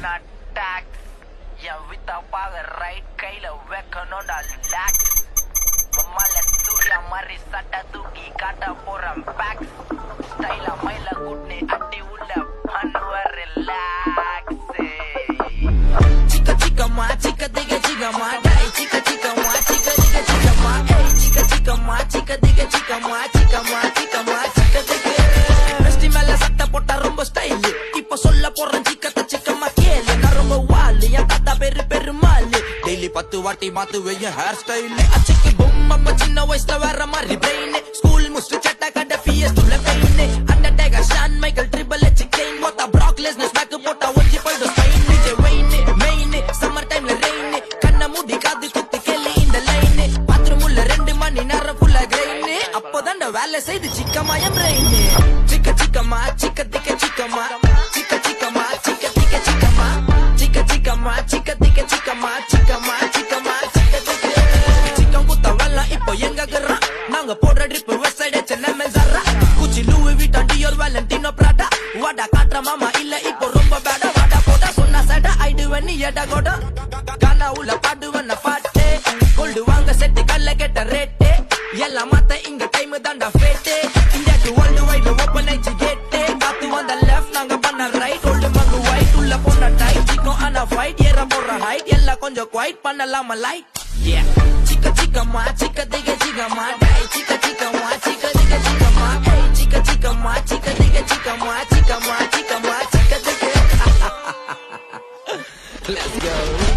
நான் டாக்ஸ் என் வித்தாப்பாக ரைட் கையில வைக்கணும்டா லாக்ஸ் மம்மால சூர்யா மாதிரி சட்டை தூக்கி காட்ட போறேன் பேக்ஸ் ஸ்டைல மயில குட்னி அட்டி உள்ள பண்ணுவ ரிலாக்ஸ் சிக்க சிக்கம்மா சிக்க திக சிக்கம்மா டை சிக்க சிக்கம்மா சிக்க திக சிக்கம்மா ஏய் சிக்க சிக்கம்மா சிக்க திக சிக்கம்மா சிக்கம்மா சிக்கம்மா சிக்க திக வெஸ்டி மேல சட்டை போட்டா ரொம்ப ஸ்டைல் இப்ப சொல்ல போறேன் சிக்கத்த சிக்கம்மா கேளு நான் ரொம்ப வாலு என் தாத்தா பேரு பெருமாளு டெய்லி 10 வாட்டி மாத்துவே என் ஹேர் ஸ்டைல் அச்சுக்கு பொம்மை சின்ன வயசுல வேற மாதிரி பிரெயின் ஸ்கூல் முடிச்சு சட்டை கட்ட பிஎஸ் துள்ள pain Undertaker Shawn Michael triple H Kane மொத்த பிராக் லெஸ்னர் பேக் போட்டா ஒஞ்சி போய்டும் Spain Vijay vein main summer டைம்ல ரெயின் கண்ண மூடி காது குத்து கேளு இந்த லைன் பாத்ரூம் உள்ள 2 மணி நேரம் ஃபுல்லா கிரைன் அப்போதான் வேலை செய்து சிக்கமா என் பிரெயின் சிக்க சிக்கமா சிக்க திக்க சிக்கமா சிக்க சிக்கமா சிக்க திக்க சிக்கமா சிக்க சிக்கமா சிக்க திக்க சிக்கமா சிக்கமா சிக்கமா சிக்க திக்க சிக்கம் குத்த வெல்ல இப்போ எங்க கறா நாங்க போடுற ட்ரிப் வெஸ்ட் சைடு சென்னை மெல்சரா குச்சி லூவி விட்டான் டியோர் வேலண்டினோ பிராடா வாடா காட்டுற மாமா இல்ல இப்போ ரொம்ப பேடா வாடா போடா சொன்னா சடா ஐடுவன் நீ எடா கோடா கானா உள்ள பாடுவன பாட்டு கோல்டு வாங்க செட்டு கல்ல கெட்ட ரேட்டு எல்லாம் மாத்த இங்க டைம் தாண்டா ஃபேட்டு இந்தியாக்கு வேர்ல்டு வைட் ஓபன் ஆயிச்சு கேட்டு காத்து வந்த லெஃப்ட் நாங்க பண்ண ரைட் ஓல்டு மங்கு ஒயிட் உள்ள போன டைட் சிக்கம் ஆனா ஃபைட் ஏற போற ஹைட் எல்லாம் கொஞ்சம் குவைட் பண்ணலாமா லைட் சிக்க சிக்கம்மா சிக்க திக சிக்கம்மா டை சிக்க சிக்கம்மா சிக்க திக சிக்கம்மா ஏய் சிக்க சிக்கம்மா சிக்க திக சிக்கம்மா சிக்கம்மா சிக்கம்மா சிக்க திக Let's go